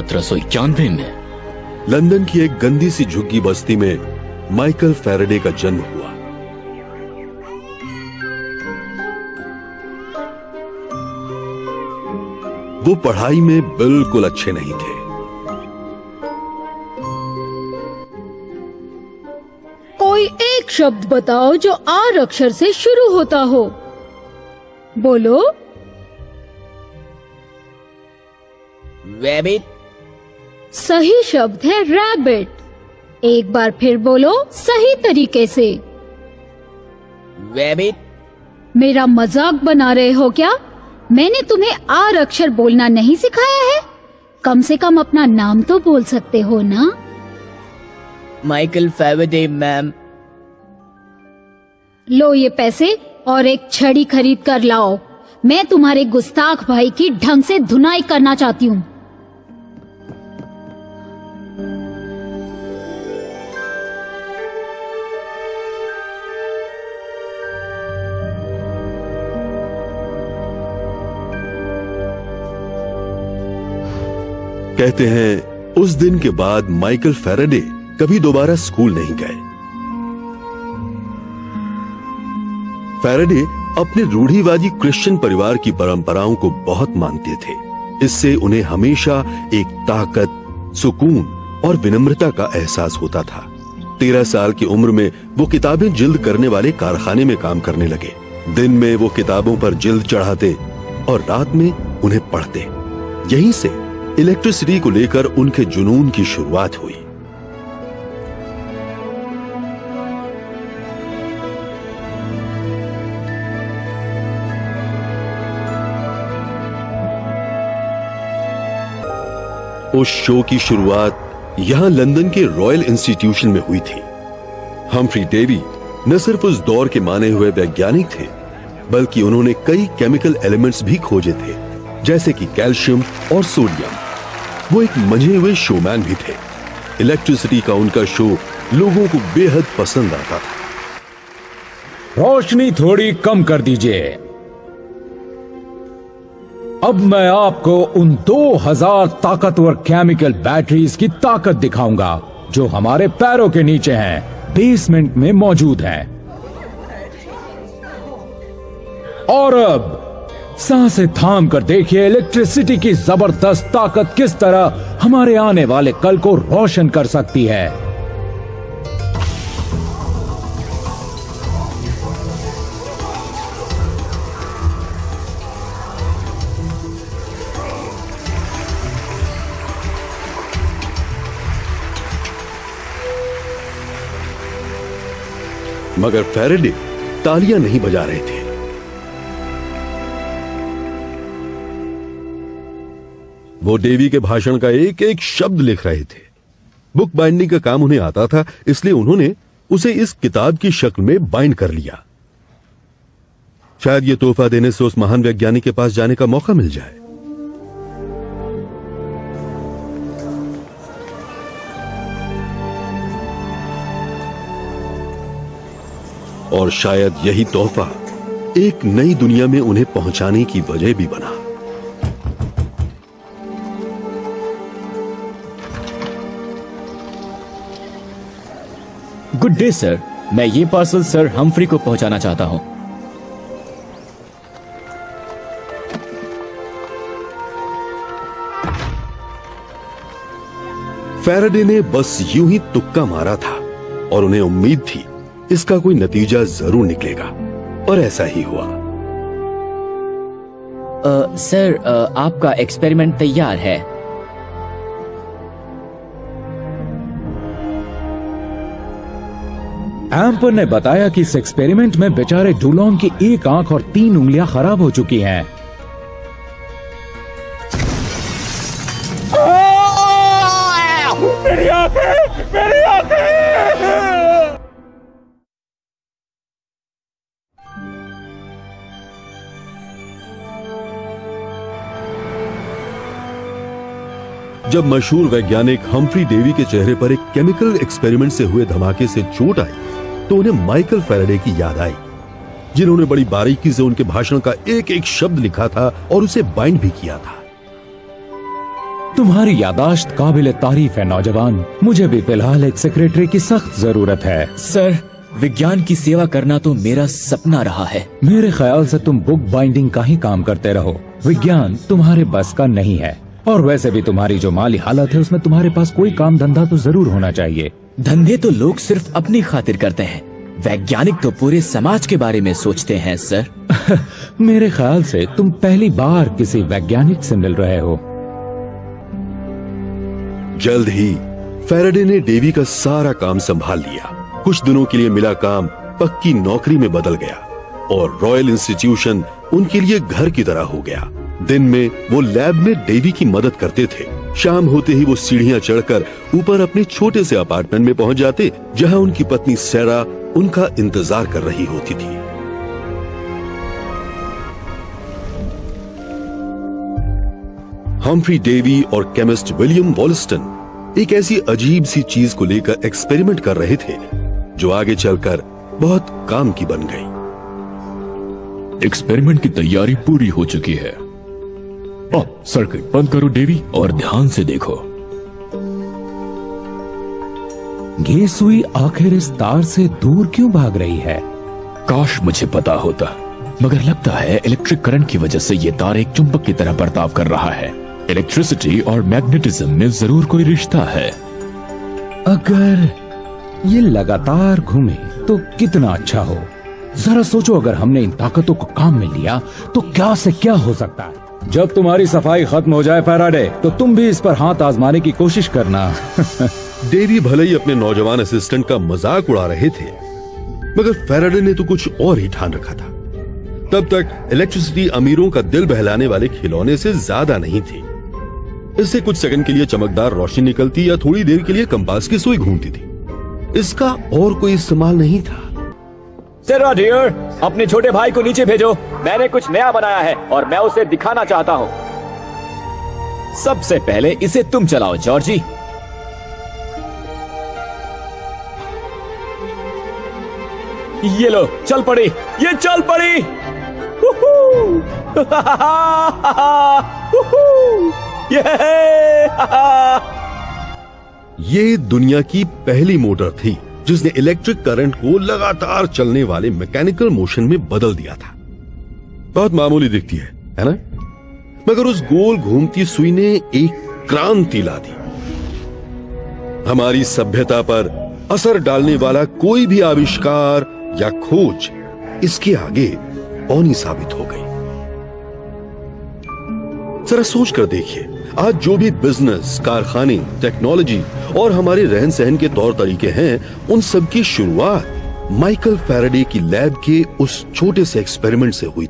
1791 में लंदन की एक गंदी सी झुग्गी बस्ती में माइकल फैराडे का जन्म हुआ। वो पढ़ाई में बिल्कुल अच्छे नहीं थे। कोई एक शब्द बताओ जो आर अक्षर से शुरू होता हो। बोलो। रैबिट। सही शब्द है रैबिट। एक बार फिर बोलो सही तरीके से। रैबिट। मेरा मजाक बना रहे हो क्या? मैंने तुम्हें आर अक्षर बोलना नहीं सिखाया है। कम से कम अपना नाम तो बोल सकते हो ना। Michael Faraday ma'am. लो ये पैसे और एक छड़ी खरीद कर लाओ। मैं तुम्हारे गुस्ताख भाई की ढंग से धुनाई करना चाहती हूँ। कहते हैं उस दिन के बाद माइकल फैराडे कभी दोबारा स्कूल नहीं गए। फैराडे अपने रूढ़िवादी क्रिश्चियन परिवार की परंपराओं को बहुत मानते थे। इससे उन्हें हमेशा एक ताकत, सुकून और विनम्रता का एहसास होता था। 13 साल की उम्र में वो किताबें जिल्द करने वाले कारखाने में काम करने लगे। दिन में वो किताबों पर जिल्द चढ़ाते और रात में उन्हें पढ़ते। यहीं से इलेक्ट्रिसिटी को लेकर उनके जुनून की शुरुआत हुई। उस शो की शुरुआत यहां लंदन के रॉयल इंस्टीट्यूशन में हुई थी। हम्फ्री डेवी न सिर्फ उस दौर के माने हुए वैज्ञानिक थे, बल्कि उन्होंने कई केमिकल एलिमेंट्स भी खोजे थे, जैसे कि कैल्शियम और सोडियम। वो एक मंझे हुए शोमैन भी थे। इलेक्ट्रिसिटी का उनका शो लोगों को बेहद पसंद आता था। रोशनी थोड़ी कम कर दीजिए। अब मैं आपको उन 2000 ताकतवर केमिकल बैटरीज की ताकत दिखाऊंगा जो हमारे पैरों के नीचे हैं, बेसमेंट में मौजूद हैं। और अब सांसें थाम कर देखिए इलेक्ट्रिसिटी की जबरदस्त ताकत किस तरह हमारे आने वाले कल को रोशन कर सकती है। मगर फैराडे तालियां नहीं बजा रहे थे। वो डेवी के भाषण का एक एक शब्द लिख रहे थे। बुक बाइंडिंग का काम उन्हें आता था, इसलिए उन्होंने उसे इस किताब की शक्ल में बाइंड कर लिया। शायद ये तोहफा देने से उस महान वैज्ञानिक के पास जाने का मौका मिल जाए। और शायद यही तोहफा एक नई दुनिया में उन्हें पहुंचाने की वजह भी बना। गुड डे सर, मैं ये पार्सल सर हम्फ्री को पहुंचाना चाहता हूं। फैराडे ने बस यूं ही तुक्का मारा था और उन्हें उम्मीद थी इसका कोई नतीजा जरूर निकलेगा, और ऐसा ही हुआ। सर, आपका एक्सपेरिमेंट तैयार है। एम्पर ने बताया कि इस एक्सपेरिमेंट में बेचारे डुलॉन की एक आंख और 3 उंगलियां खराब हो चुकी हैं। मेरी आंखें! मेरी आंखें! जब मशहूर वैज्ञानिक हम्फ्री डेवी के चेहरे पर एक केमिकल एक्सपेरिमेंट से हुए धमाके से चोट आई, तो उन्हें माइकल फैराडे की याद आई, जिन्होंने बड़ी बारीकी से उनके भाषण का एक एक शब्द लिखा था और उसे बाइंड भी किया था। तुम्हारी यादाश्त काबिल तारीफ है नौजवान। मुझे भी फिलहाल एक सेक्रेटरी की सख्त जरूरत है। सर, विज्ञान की सेवा करना तो मेरा सपना रहा है। मेरे ख्याल से तुम बुक बाइंडिंग का ही काम करते रहो। विज्ञान तुम्हारे बस का नहीं है। और वैसे भी तुम्हारी जो माली हालत है उसमें तुम्हारे पास कोई काम धंधा तो जरूर होना चाहिए। धंधे तो लोग सिर्फ अपनी खातिर करते हैं, वैज्ञानिक तो पूरे समाज के बारे में सोचते हैं सर। मेरे ख्याल से तुम पहली बार किसी वैज्ञानिक से मिल रहे हो। जल्द ही फैराडे ने डेवी का सारा काम संभाल लिया। कुछ दिनों के लिए मिला काम पक्की नौकरी में बदल गया और रॉयल इंस्टीट्यूशन उनके लिए घर की तरह हो गया। दिन में वो लैब में डेवी की मदद करते थे। शाम होते ही वो सीढ़ियां चढ़कर ऊपर अपने छोटे से अपार्टमेंट में पहुंच जाते, जहां उनकी पत्नी सैरा उनका इंतजार कर रही होती थी। हम्फ्री डेवी और केमिस्ट विलियम वॉलस्टन एक ऐसी अजीब सी चीज को लेकर एक्सपेरिमेंट कर रहे थे जो आगे चलकर बहुत काम की बन गई। एक्सपेरिमेंट की तैयारी पूरी हो चुकी है। अब सर्किट बंद करो डेवी और ध्यान से देखो। ये सुई आखिर इस तार से दूर क्यों भाग रही है? काश मुझे पता होता, मगर लगता है इलेक्ट्रिक करंट की वजह से ये तार एक चुंबक की तरह बर्ताव कर रहा है। इलेक्ट्रिसिटी और मैग्नेटिज्म में जरूर कोई रिश्ता है। अगर ये लगातार घूमे तो कितना अच्छा हो। जरा सोचो, अगर हमने इन ताकतों को काम में लिया तो क्या से क्या हो सकता है। जब तुम्हारी सफाई खत्म हो जाए फैराडे, तो तुम भी इस पर हाथ आजमाने की कोशिश करना। डेवी भले ही अपने नौजवान असिस्टेंट का मजाक उड़ा रहे थे, मगर फैराडे ने तो कुछ और ही ठान रखा था। तब तक इलेक्ट्रिसिटी अमीरों का दिल बहलाने वाले खिलौने से ज्यादा नहीं थी। इससे कुछ सेकंड के लिए चमकदार रोशनी निकलती या थोड़ी देर के लिए कंपास की सुई घूमती थी। इसका और कोई इस्तेमाल नहीं था। सैरा डियर, अपने छोटे भाई को नीचे भेजो। मैंने कुछ नया बनाया है और मैं उसे दिखाना चाहता हूँ। सबसे पहले इसे तुम चलाओ जॉर्जी। ये लो, चल पड़ी, ये चल पड़ी। ये दुनिया की पहली मोटर थी जिसने इलेक्ट्रिक करंट को लगातार चलने वाले मैकेनिकल मोशन में बदल दिया था। बहुत मामूली दिखती है ना? मगर उस गोल घूमती सुई ने एक क्रांति ला दी। हमारी सभ्यता पर असर डालने वाला कोई भी आविष्कार या खोज इसके आगे औनी साबित हो गई। जरा सोच कर देखिए, आज जो भी बिजनेस, कारखाने, टेक्नोलॉजी और हमारे रहन सहन के तौर तरीके हैं, उन सब की शुरुआत माइकल फैराडे की लैब के उस छोटे से एक्सपेरिमेंट से हुई।